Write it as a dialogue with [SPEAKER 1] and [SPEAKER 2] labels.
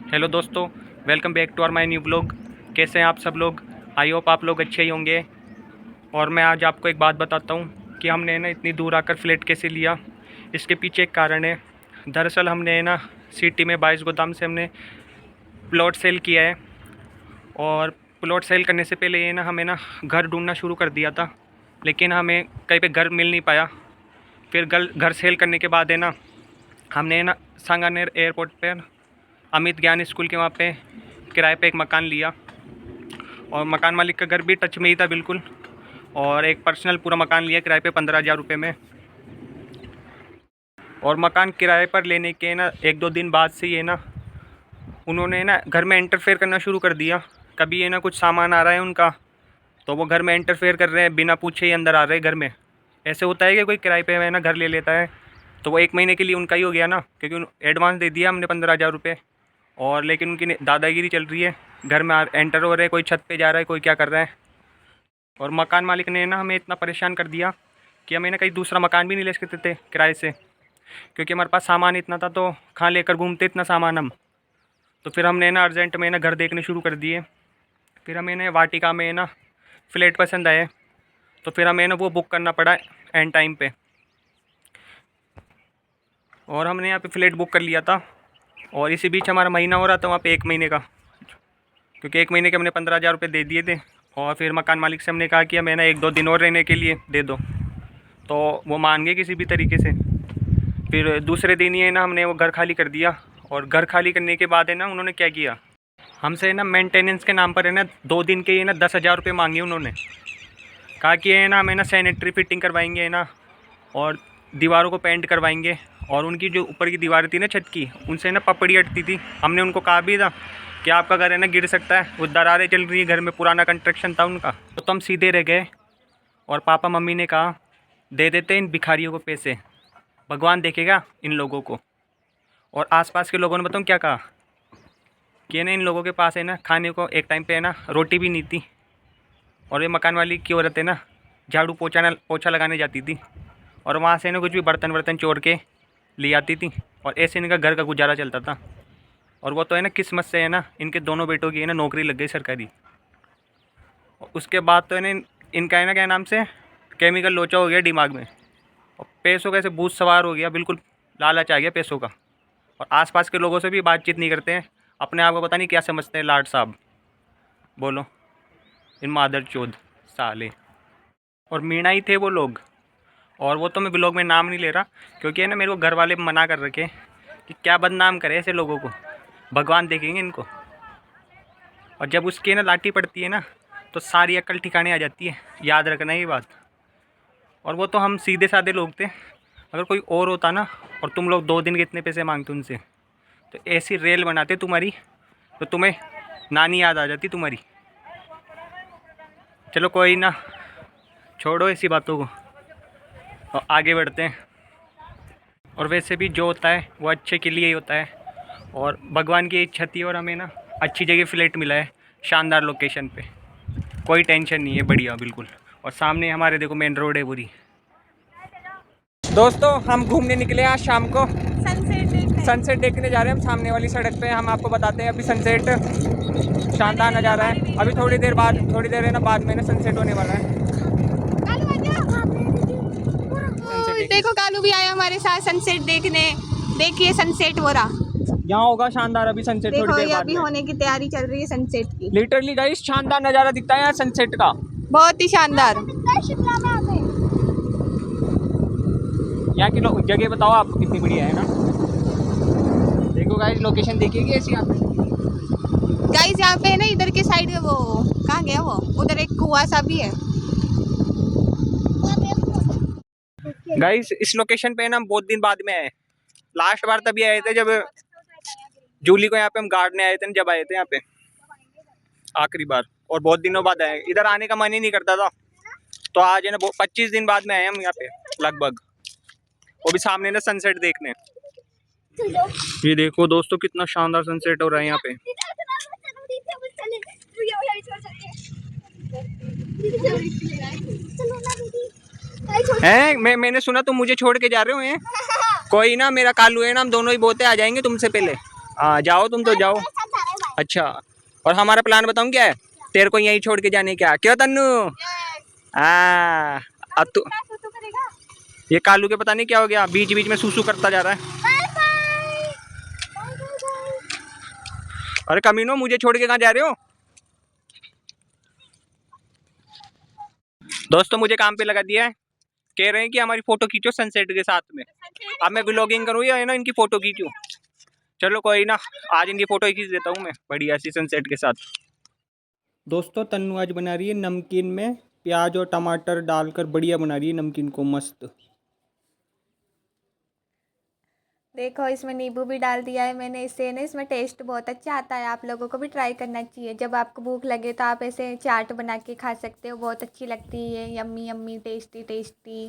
[SPEAKER 1] Hello दोस्तों, welcome back to our my new blog. कैसे हैं आप सब लोग? आई होप आप लोग अच्छे ही होंगे। और मैं आज आपको एक बात बताता हूँ कि हमने ना इतनी दूर आकर फ्लैट कैसे लिया। इसके पीछे एक कारण है। दरअसल हमने ना सिटी में 22 गोदाम से हमने प्लॉट सेल किया है। और प्लॉट सेल करने से पहले ये ना हमें ना घर ढूंढना शुरू कर दिया था, लेकिन हमें कहीं पे घर मिल नहीं पाया। फिर घर सेल करने के बाद है ना हमने ना सांगानेर एयरपोर्ट पर अमित ज्ञान स्कूल के वहाँ पे किराए पे एक मकान लिया। और मकान मालिक का घर भी टच में ही था बिल्कुल। और एक पर्सनल पूरा मकान लिया किराए पे 15,000 रुपये में। और मकान किराए पर लेने के ना 1-2 दिन बाद से ये ना उन्होंने ना घर में इंटरफेयर करना शुरू कर दिया। कभी ये ना कुछ सामान आ रहा है उनका, तो वो घर में इंटरफेयर कर रहे हैं, बिना पूछे ही अंदर आ रहे हैं घर में। ऐसे होता है कि कोई किराए पे है ना घर ले लेता है, तो वो 1 महीने के लिए उनका ही हो गया ना, क्योंकि एडवांस दे दिया हमने 15,000 रुपये। और लेकिन उनकी दादागिरी चल रही है, घर में एंटर हो रहे हैं, कोई छत पे जा रहा है, कोई क्या कर रहा है। और मकान मालिक ने ना हमें इतना परेशान कर दिया कि हमें ना कहीं दूसरा मकान भी नहीं ले सकते थे किराए से, क्योंकि हमारे पास सामान इतना था, तो कहाँ लेकर घूमते इतना सामान हम। तो फिर हमने ना अर्जेंट में ना घर देखने शुरू कर दिए। फिर हमें ना वाटिका में ना फ्लैट पसंद आए, तो फिर हमें ना वो बुक करना पड़ा एंड टाइम पे। और हमने यहाँ पे फ्लैट बुक कर लिया था। और इसी बीच हमारा महीना हो रहा था वहाँ पे 1 महीने का, क्योंकि 1 महीने के हमने 15,000 रुपये दे दिए थे। और फिर मकान मालिक से हमने कहा कि हमें ना 1-2 दिन और रहने के लिए दे दो, तो वो मान गए किसी भी तरीके से। फिर दूसरे दिन ही है ना हमने वो घर खाली कर दिया। और घर खाली करने के बाद है ना उन्होंने क्या किया, हमसे ना मेंटेनेंस के नाम पर है ना 2 दिन के ये ना 10,000 रुपये मांगे उन्होंने। कहा कि है ना हमें ना सैनिटरी फिटिंग करवाएंगे है ना, और दीवारों को पेंट करवाएंगे। और उनकी जो ऊपर की दीवारें थी ना छत की, उनसे ना पपड़ी हटती थी। हमने उनको कहा भी था कि आपका घर है ना गिर सकता है, वो दरारें चल रही है घर में, पुराना कंस्ट्रक्शन था उनका। तो हम सीधे रह गए। और पापा मम्मी ने कहा दे देते इन भिखारियों को पैसे, भगवान देखेगा इन लोगों को। और आसपास के लोगों ने बताऊँ क्या कहा कि ना इन लोगों के पास है ना खाने को एक टाइम पे है ना रोटी भी नहीं थी। और ये मकान वाली की औरत है ना झाड़ू पोछा लगाने जाती थी, और वहाँ से ना कुछ भी बर्तन चोर के ले आती थी। और ऐसे इनका घर का गुजारा चलता था। और वो तो है ना किस्मत से है ना इनके दोनों बेटों की है ना नौकरी लग गई सरकारी। और उसके बाद तो है ना इनका है ना क्या नाम से केमिकल लोचा हो गया दिमाग में, और पैसों का ऐसे भूत सवार हो गया, बिल्कुल लालच आ गया पैसों का। और आसपास के लोगों से भी बातचीत नहीं करते हैं, अपने आप को पता नहीं क्या समझते हैं लाड साहब। बोलो इन मादर चोद साले। और मीणा ही थे वो लोग। और वो तो मैं ब्लॉग में नाम नहीं ले रहा, क्योंकि है ना मेरे को घर वाले मना कर रखे कि क्या बदनाम करे ऐसे लोगों को, भगवान देखेंगे इनको। और जब उसकी ना लाठी पड़ती है ना तो सारी अक्ल ठिकाने आ जाती है, याद रखना ये बात। और वो तो हम सीधे साधे लोग थे। अगर कोई और होता ना, और तुम लोग 2 दिन के इतने पैसे मांगते उनसे, तो ऐसी रेल बनाते तुम्हारी, तो तुम्हें नानी याद आ जाती तुम्हारी। चलो कोई ना, छोड़ो ऐसी बातों को और आगे बढ़ते हैं। और वैसे भी जो होता है वो अच्छे के लिए ही होता है। और भगवान की इच्छा थी और हमें ना अच्छी जगह फ्लैट मिला है, शानदार लोकेशन पे, कोई टेंशन नहीं है, बढ़िया बिल्कुल। और सामने हमारे देखो मेन रोड है पूरी। दोस्तों हम घूमने निकले आज शाम को, सनसेट देखने जा रहे हैं हम सामने वाली सड़क पे। हम आपको बताते हैं अभी सनसेट शानदार नज़ारा है। अभी थोड़ी देर है ना बाद में ना सनसेट होने वाला है।
[SPEAKER 2] देखो कालू भी आया हमारे साथ सनसेट देखने। देखिए सनसेट हो रहा
[SPEAKER 1] यहाँ होगा शानदार अभी सनसेट थोड़ी
[SPEAKER 2] देखो,
[SPEAKER 1] देर
[SPEAKER 2] ये
[SPEAKER 1] बाद
[SPEAKER 2] अभी
[SPEAKER 1] में।
[SPEAKER 2] होने की तैयारी चल रही है सनसेट की।
[SPEAKER 1] लिटरली गाइस शानदार नज़ारा दिखता है यार सनसेट का,
[SPEAKER 2] बहुत ही शानदार।
[SPEAKER 1] यहाँ की जगह बताओ आप कितनी बढ़िया है ना। देखो गाइस लोकेशन देखिए ऐसी यहाँ पे।
[SPEAKER 2] गाइस यहाँ पे है ना इधर के साइड में, वो कहाँ गया वो, उधर एक कुआं सा भी है।
[SPEAKER 1] गाइस इस लोकेशन पे ना हम बहुत दिन बाद में आए। लास्ट बार तभी आए थे जब जूली को यहाँ पे हम गार्डने आए थे, जब आए थे यहाँ पे आखिरी बार। और बहुत दिनों बाद आए, इधर आने का मन ही नहीं करता था। तो आज है ना 25 दिन बाद में आए हम यहाँ पे लगभग, वो भी सामने ना सनसेट देखने। ये देखो दोस्तों कितना शानदार सनसेट हो रहा है यहाँ पे। हैं मैंने सुना तुम मुझे छोड़ के जा रहे हो हैं? कोई ना, मेरा कालू है ना, हम दोनों ही बोते आ जाएंगे तुमसे पहले। हाँ जाओ तुम तो जाओ। अच्छा, और हमारा प्लान बताऊं क्या है? तेरे को यहीं छोड़ के जाने क्या, क्यों तन्नू? हाँ। अब तू
[SPEAKER 2] सूसू करेगा।
[SPEAKER 1] ये कालू के पता नहीं क्या हो गया, बीच बीच में सूसू करता जा रहा है।
[SPEAKER 2] Bye bye. Bye bye bye.
[SPEAKER 1] अरे कमीनो, मुझे छोड़ के कहाँ जा रहे हो? दोस्तों मुझे काम पे लगा दिया है, कह रहे हैं कि हमारी फोटो खींचो सनसेट के साथ में। अब मैं ब्लॉगिंग करूँ या है ना इनकी फोटो खींचूं? चलो कोई ना, आज इनकी फोटो ही खींच देता हूँ मैं बढ़िया सी सनसेट के साथ। दोस्तों तन्नू आज बना रही है नमकीन में प्याज और टमाटर डालकर, बढ़िया बना रही है नमकीन को मस्त।
[SPEAKER 2] देखो इसमें नींबू भी डाल दिया है मैंने, इससे ना इसमें टेस्ट बहुत अच्छा आता है। आप लोगों को भी ट्राई करना चाहिए। जब आपको भूख लगे तो आप ऐसे चाट बना के खा सकते हो, बहुत अच्छी लगती है। Yummy yummy tasty tasty.